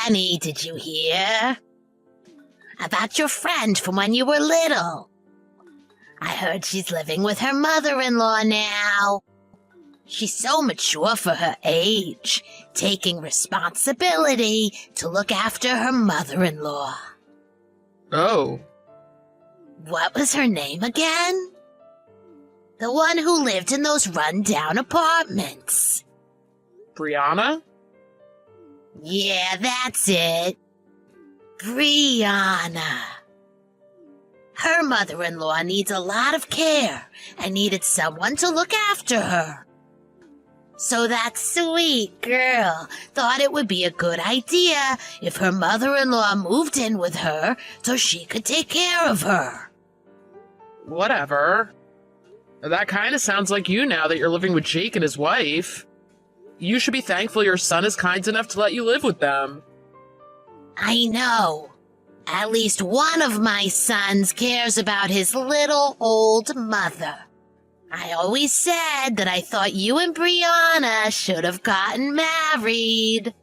Annie, did you hear? About your friend from when you were little. I heard she's living with her mother-in-law now. She's so mature for her age, taking responsibility to look after her mother-in-law. Oh. What was her name again? The one who lived in those run-down apartments. Brianna? Yeah, that's it. Brianna. Her mother-in-law needs a lot of care and needed someone to look after her. So that sweet girl thought it would be a good idea if her mother-in-law moved in with her so she could take care of her. Whatever. That kind of sounds like you now that you're living with Jake and his wife. You should be thankful your son is kind enough to let you live with them. I know. At least one of my sons cares about his little old mother. I always said that I thought you and Brianna should have gotten married.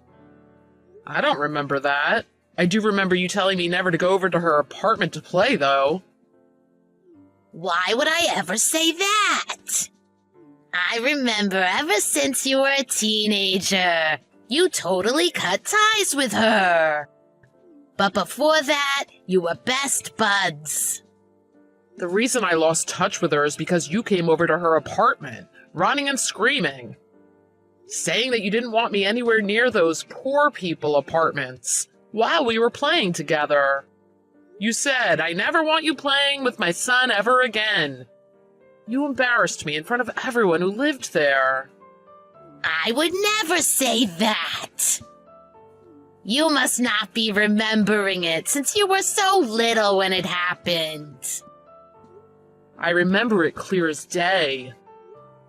I don't remember that. I do remember you telling me never to go over to her apartment to play, though. Why would I ever say that? I remember ever since you were a teenager, you totally cut ties with her. But before that, you were best buds. The reason I lost touch with her is because you came over to her apartment, running and screaming, saying that you didn't want me anywhere near those poor people apartments while we were playing together. You said, "I never want you playing with my son ever again." You embarrassed me in front of everyone who lived there. I would never say that. You must not be remembering it since you were so little when it happened. I remember it clear as day.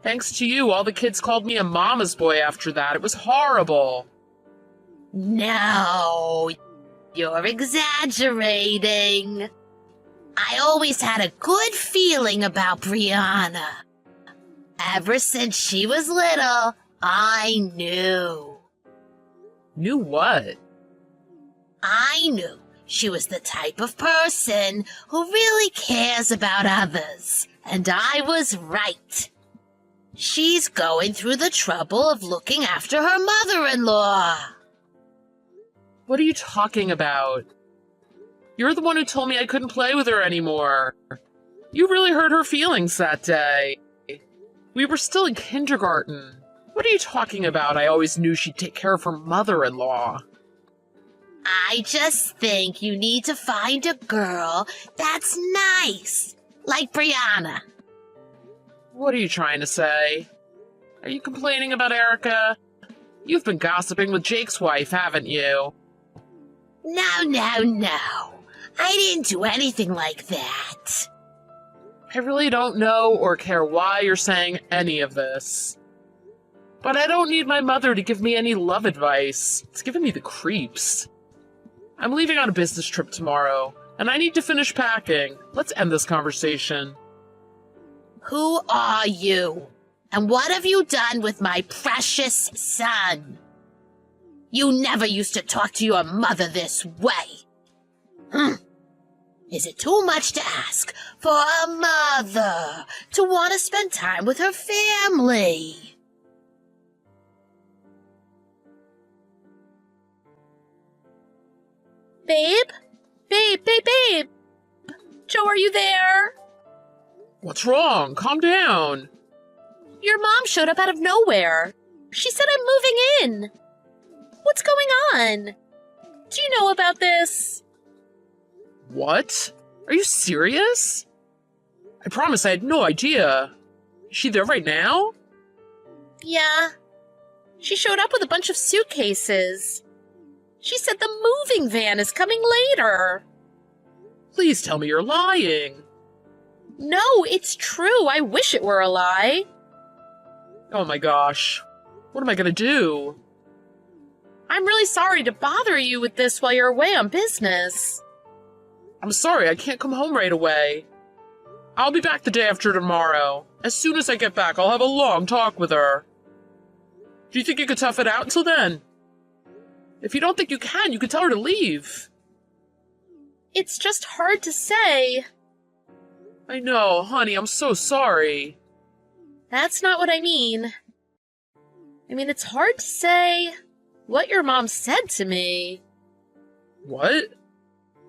Thanks to you, all the kids called me a mama's boy after that. It was horrible. No, you're exaggerating. I always had a good feeling about Brianna. Ever since she was little, I knew. Knew what? I knew she was the type of person who really cares about others, and I was right. She's going through the trouble of looking after her mother-in-law. What are you talking about? You're the one who told me I couldn't play with her anymore. You really hurt her feelings that day. We were still in kindergarten. What are you talking about? I always knew she'd take care of her mother-in-law. I just think you need to find a girl that's nice, like Brianna. What are you trying to say? Are you complaining about Erica? You've been gossiping with Jake's wife, haven't you? No. I didn't do anything like that. I really don't know or care why you're saying any of this. But I don't need my mother to give me any love advice. It's giving me the creeps. I'm leaving on a business trip tomorrow, and I need to finish packing. Let's end this conversation. Who are you? And what have you done with my precious son? You never used to talk to your mother this way. Is it too much to ask for a mother to want to spend time with her family? Babe? Babe! Joe, are you there? What's wrong? Calm down. Your mom showed up out of nowhere. She said I'm moving in. What's going on? Do you know about this? What? Are you serious? I promise I had no idea. Is she there right now? Yeah. She showed up with a bunch of suitcases. She said the moving van is coming later. Please tell me you're lying. No, it's true. I wish it were a lie. Oh my gosh. What am I gonna do? I'm really sorry to bother you with this while you're away on business. I'm sorry, I can't come home right away. I'll be back the day after tomorrow. As soon as I get back, I'll have a long talk with her. Do you think you could tough it out until then? If you don't think you can tell her to leave. It's just hard to say. I know, honey, I'm so sorry. That's not what I mean. I mean, it's hard to say what your mom said to me. What?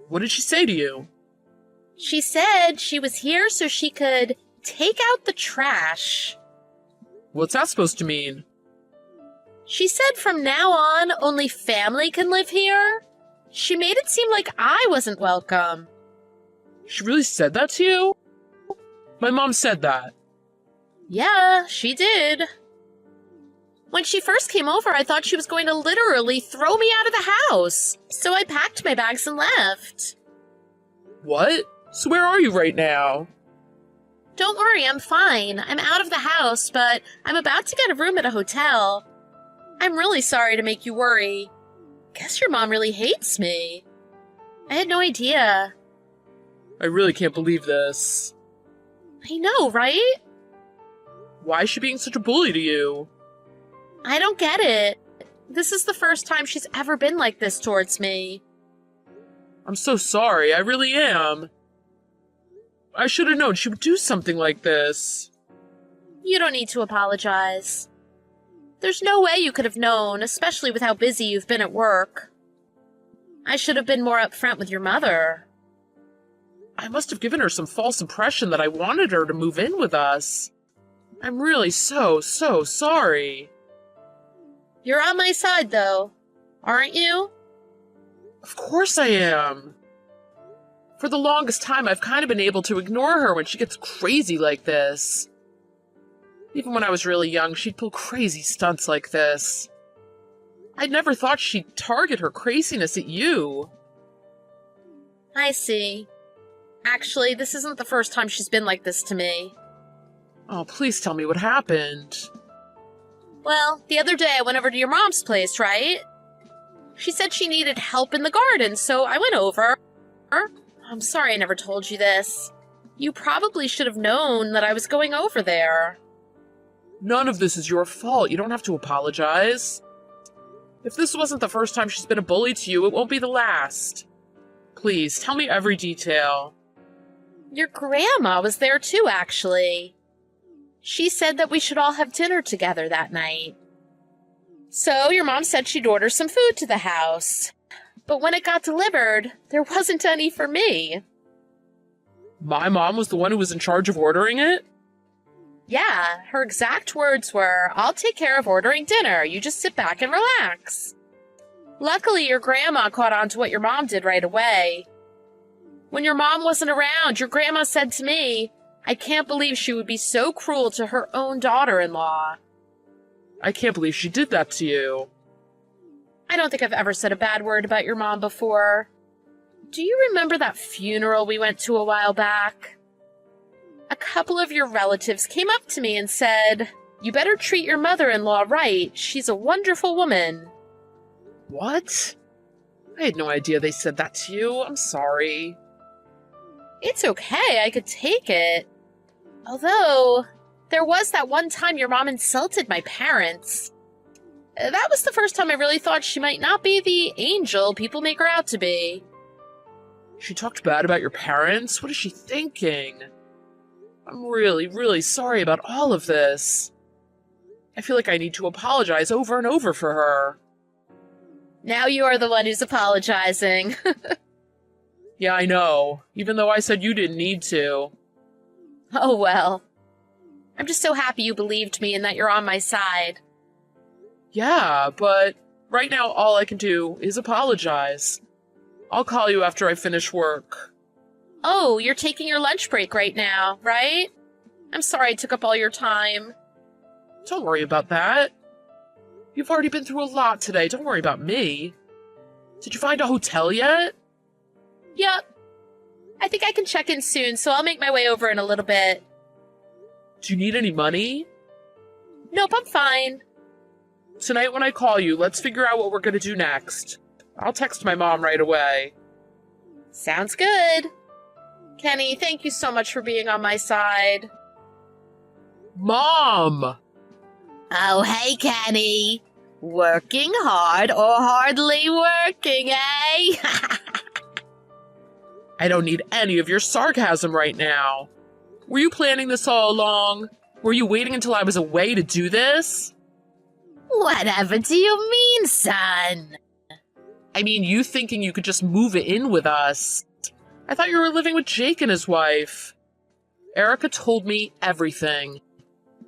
What did she say to you? She said she was here so she could take out the trash. What's that supposed to mean? She said from now on, only family can live here. She made it seem like I wasn't welcome. She really said that to you? My mom said that. Yeah, she did. When she first came over, I thought she was going to literally throw me out of the house. So I packed my bags and left. What? So where are you right now? Don't worry, I'm fine. I'm out of the house, but I'm about to get a room at a hotel. I'm really sorry to make you worry. Guess your mom really hates me. I had no idea. I really can't believe this. I know, right? Why is she being such a bully to you? I don't get it. This is the first time she's ever been like this towards me. I'm so sorry, I really am. I should have known she would do something like this. You don't need to apologize. There's no way you could have known, especially with how busy you've been at work. I should have been more upfront with your mother. I must have given her some false impression that I wanted her to move in with us. I'm really so sorry. You're on my side, though, aren't you? Of course I am. For the longest time, I've kind of been able to ignore her when she gets crazy like this. Even when I was really young, she'd pull crazy stunts like this. I'd never thought she'd target her craziness at you. I see. Actually, this isn't the first time she's been like this to me. Oh, please tell me what happened. Well, the other day I went over to your mom's place, right? She said she needed help in the garden, so I went over. I'm sorry I never told you this. You probably should have known that I was going over there. None of this is your fault. You don't have to apologize. If this wasn't the first time she's been a bully to you, it won't be the last. Please, tell me every detail. Your grandma was there too, actually. She said that we should all have dinner together that night. So your mom said she'd order some food to the house. But when it got delivered, there wasn't any for me. My mom was the one who was in charge of ordering it? Yeah, her exact words were, "I'll take care of ordering dinner. You just sit back and relax." Luckily, your grandma caught on to what your mom did right away. When your mom wasn't around, your grandma said to me, "I can't believe she would be so cruel to her own daughter-in-law." I can't believe she did that to you. I don't think I've ever said a bad word about your mom before. Do you remember that funeral we went to a while back? A couple of your relatives came up to me and said, "You better treat your mother-in-law right. She's a wonderful woman." What? I had no idea they said that to you. I'm sorry. It's okay, I could take it. Although, there was that one time your mom insulted my parents. That was the first time I really thought she might not be the angel people make her out to be. She talked bad about your parents? What is she thinking? I'm really sorry about all of this. I feel like I need to apologize over and over for her. Now you are the one who's apologizing. Yeah, I know. Even though I said you didn't need to. Oh well. I'm just so happy you believed me and that you're on my side. Yeah, but right now all I can do is apologize. I'll call you after I finish work. Oh, you're taking your lunch break right now, right? I'm sorry I took up all your time. Don't worry about that. You've already been through a lot today. Don't worry about me. Did you find a hotel yet? Yep. I think I can check in soon, so I'll make my way over in a little bit. Do you need any money? Nope, I'm fine. Tonight when I call you, let's figure out what we're gonna do next. I'll text my mom right away. Sounds good. Kenny, thank you so much for being on my side. Mom! Oh, hey, Kenny. Working hard or hardly working, eh? I don't need any of your sarcasm right now. Were you planning this all along? Were you waiting until I was away to do this? Whatever do you mean, son? I mean, you thinking you could just move in with us. I thought you were living with Jake and his wife. Erica told me everything.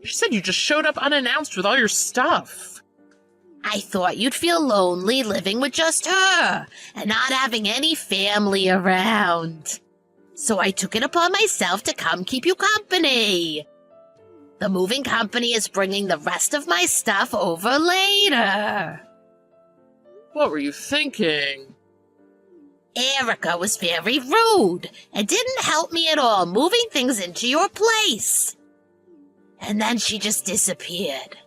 She said you just showed up unannounced with all your stuff. I thought you'd feel lonely living with just her and not having any family around. So I took it upon myself to come keep you company. The moving company is bringing the rest of my stuff over later. What were you thinking? Erica was very rude and didn't help me at all moving things into your place. And then she just disappeared.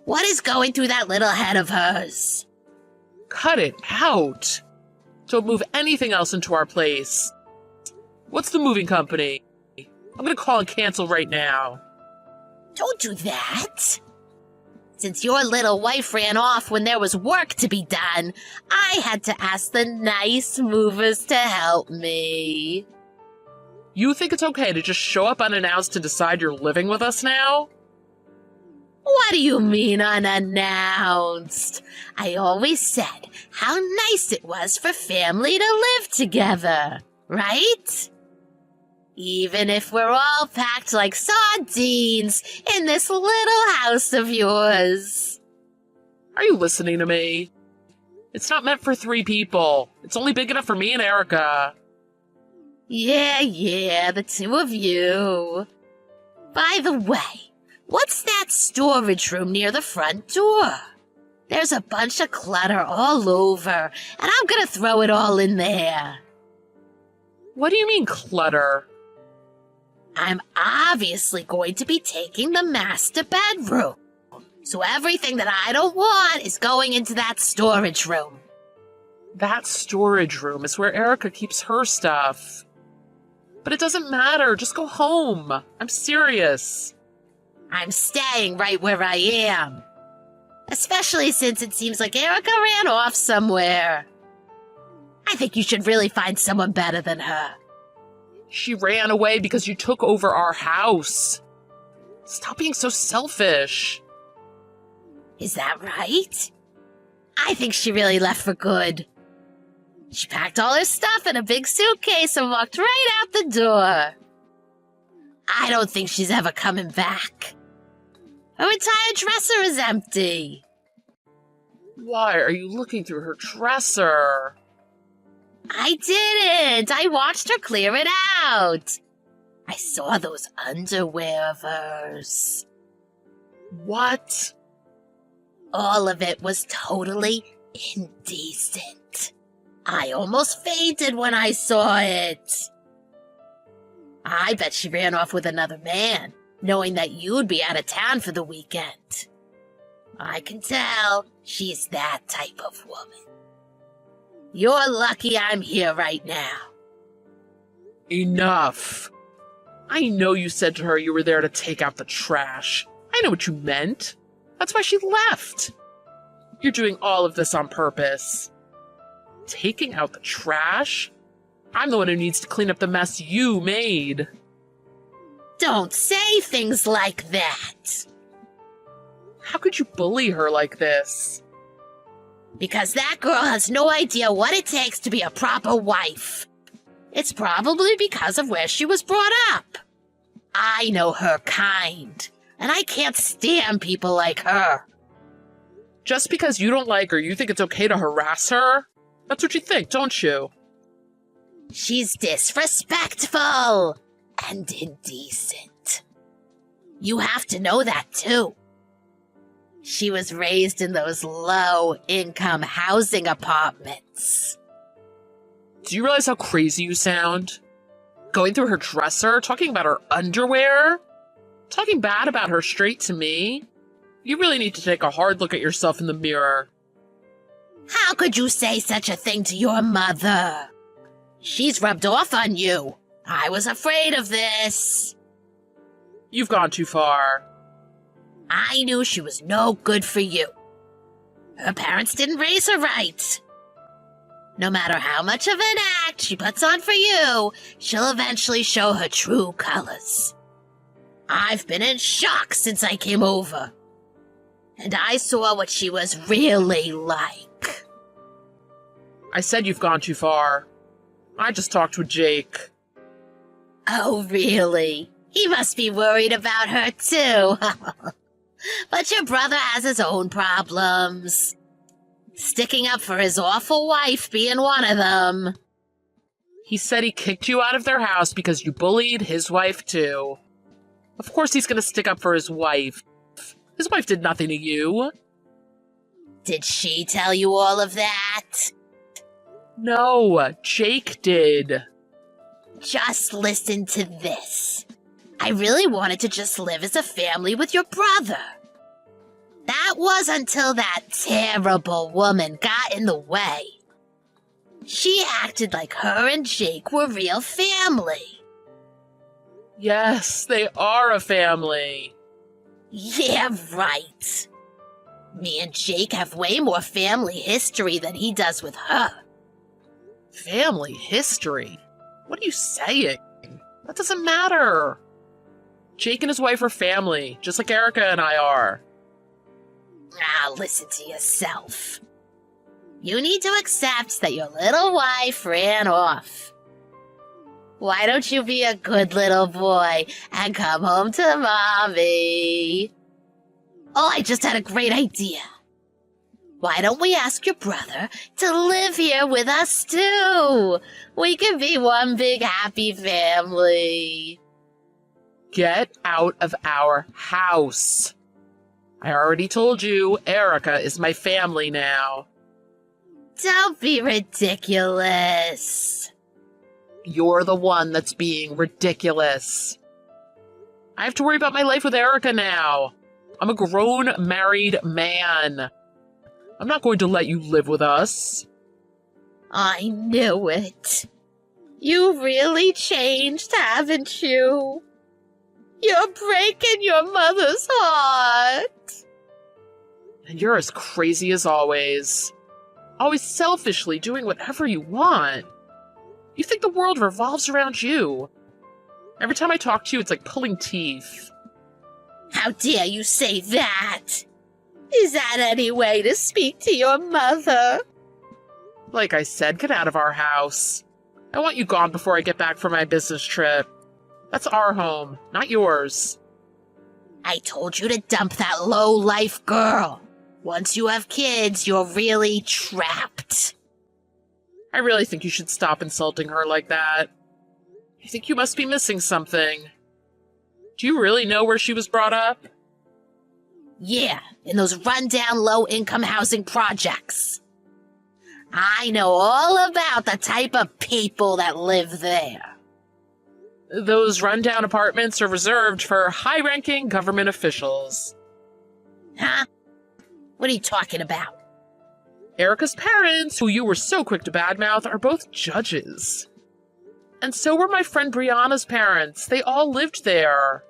What is going through that little head of hers? Cut it out. Don't move anything else into our place. What's the moving company? I'm gonna call and cancel right now. Don't do that. Since your little wife ran off when there was work to be done, I had to ask the nice movers to help me. You think it's okay to just show up unannounced and decide you're living with us now? What do you mean unannounced? I always said how nice it was for family to live together, right? Even if we're all packed like sardines in this little house of yours. Are you listening to me? It's not meant for 3 people. It's only big enough for me and Erica. Yeah, the 2 of you. By the way, what's that storage room near the front door? There's a bunch of clutter all over, and I'm gonna throw it all in there. What do you mean, clutter? I'm obviously going to be taking the master bedroom. So everything that I don't want is going into that storage room. That storage room is where Erica keeps her stuff. But it doesn't matter. Just go home. I'm serious. I'm staying right where I am. Especially since it seems like Erica ran off somewhere. I think you should really find someone better than her. She ran away because you took over our house. Stop being so selfish. Is that right? I think she really left for good. She packed all her stuff in a big suitcase and walked right out the door. I don't think she's ever coming back. Her entire dresser is empty. Why are you looking through her dresser? I didn't. I watched her clear it out. I saw those underwear of hers. What? All of it was totally indecent. I almost fainted when I saw it. I bet she ran off with another man, knowing that you'd be out of town for the weekend. I can tell she's that type of woman. You're lucky I'm here right now. Enough. I know you said to her you were there to take out the trash. I know what you meant. That's why she left. You're doing all of this on purpose. Taking out the trash? I'm the one who needs to clean up the mess you made. Don't say things like that. How could you bully her like this? Because that girl has no idea what it takes to be a proper wife. It's probably because of where she was brought up. I know her kind, and I can't stand people like her. Just because you don't like her, you think it's okay to harass her? That's what you think, don't you? She's disrespectful and indecent. You have to know that, too. She was raised in those low-income housing apartments. Do you realize how crazy you sound? Going through her dresser, talking about her underwear, talking bad about her straight to me? You really need to take a hard look at yourself in the mirror. How could you say such a thing to your mother? She's rubbed off on you. I was afraid of this. You've gone too far. I knew she was no good for you. Her parents didn't raise her right. No matter how much of an act she puts on for you, she'll eventually show her true colors. I've been in shock since I came over. And I saw what she was really like. I said you've gone too far. I just talked with Jake. Oh, really? He must be worried about her, too. But your brother has his own problems. Sticking up for his awful wife being one of them. He said he kicked you out of their house because you bullied his wife, too. Of course he's going to stick up for his wife. His wife did nothing to you. Did she tell you all of that? No, Jake did. Just listen to this. I really wanted to just live as a family with your brother. That was until that terrible woman got in the way. She acted like her and Jake were real family. Yes, they are a family. Yeah, right. Me and Jake have way more family history than he does with her. Family history? What are you saying? That doesn't matter. Jake and his wife are family, just like Erica and I are. Now listen to yourself. You need to accept that your little wife ran off. Why don't you be a good little boy and come home to Mommy? Oh, I just had a great idea. Why don't we ask your brother to live here with us too? We can be one big happy family. Get out of our house. I already told you, Erica is my family now. Don't be ridiculous. You're the one that's being ridiculous. I have to worry about my life with Erica now. I'm a grown, married man. I'm not going to let you live with us. I knew it. You really changed, haven't you? You're breaking your mother's heart. And you're as crazy as always. Always selfishly doing whatever you want. You think the world revolves around you. Every time I talk to you, it's like pulling teeth. How dare you say that? Is that any way to speak to your mother? Like I said, get out of our house. I want you gone before I get back from my business trip. That's our home, not yours. I told you to dump that low-life girl. Once you have kids, you're really trapped. I really think you should stop insulting her like that. I think you must be missing something. Do you really know where she was brought up? Yeah, in those rundown low-income housing projects. I know all about the type of people that live there. Those rundown apartments are reserved for high-ranking government officials. Huh? What are you talking about? Erica's parents, who you were so quick to badmouth, are both judges. And so were my friend Brianna's parents. They all lived there.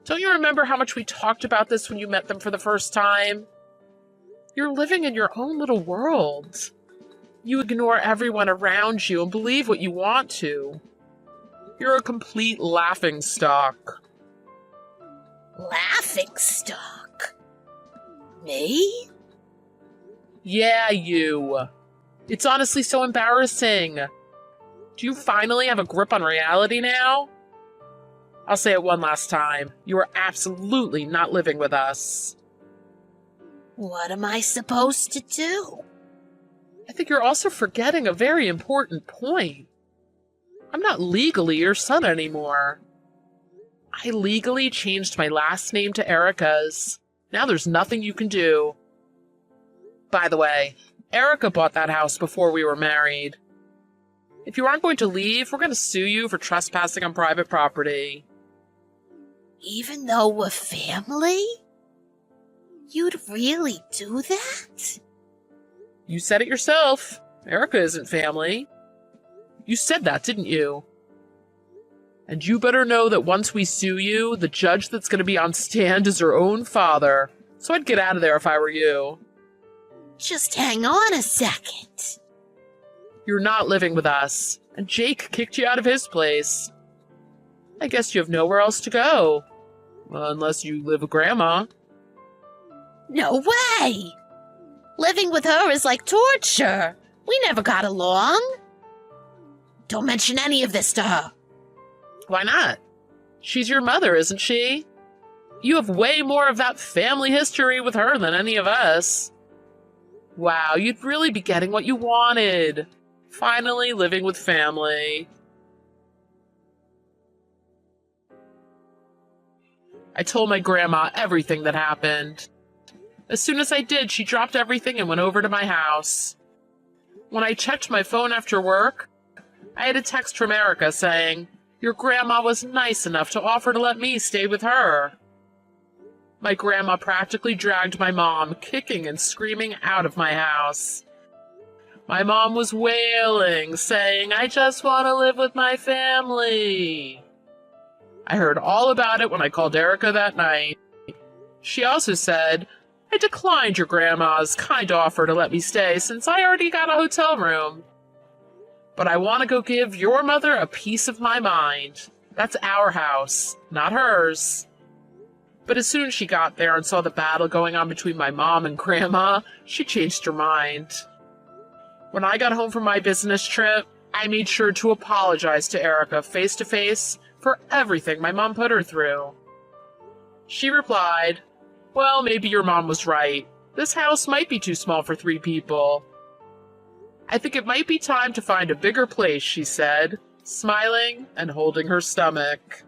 Don't you remember how much we talked about this when you met them for the first time? You're living in your own little world. You ignore everyone around you and believe what you want to. You're a complete laughingstock. Laughingstock? Me? Yeah, you. It's honestly so embarrassing. Do you finally have a grip on reality now? I'll say it one last time. You are absolutely not living with us. What am I supposed to do? I think you're also forgetting a very important point. I'm not legally your son anymore. I legally changed my last name to Erica's. Now there's nothing you can do. By the way, Erica bought that house before we were married. If you aren't going to leave, we're going to sue you for trespassing on private property. Even though we're family? You'd really do that? You said it yourself. Erica isn't family. You said that, didn't you? And you better know that once we sue you, the judge that's going to be on stand is her own father. So I'd get out of there if I were you. Just hang on a second. You're not living with us, and Jake kicked you out of his place. I guess you have nowhere else to go. Well, unless you live with Grandma. No way! Living with her is like torture. We never got along. Don't mention any of this to her. Why not? She's your mother, isn't she? You have way more of that family history with her than any of us. Wow, you'd really be getting what you wanted. Finally living with family. I told my grandma everything that happened. As soon as I did, she dropped everything and went over to my house. When I checked my phone after work, I had a text from Erica saying, "Your grandma was nice enough to offer to let me stay with her." My grandma practically dragged my mom, kicking and screaming, out of my house. My mom was wailing, saying, "I just want to live with my family." I heard all about it when I called Erica that night. She also said, "I declined your grandma's kind offer to let me stay since I already got a hotel room. But I want to go give your mother a piece of my mind. That's our house, not hers." But as soon as she got there and saw the battle going on between my mom and Grandma, she changed her mind. When I got home from my business trip, I made sure to apologize to Erica face to face for everything my mom put her through. She replied, "Well, maybe your mom was right. This house might be too small for 3 people. I think it might be time to find a bigger place," she said, smiling and holding her stomach.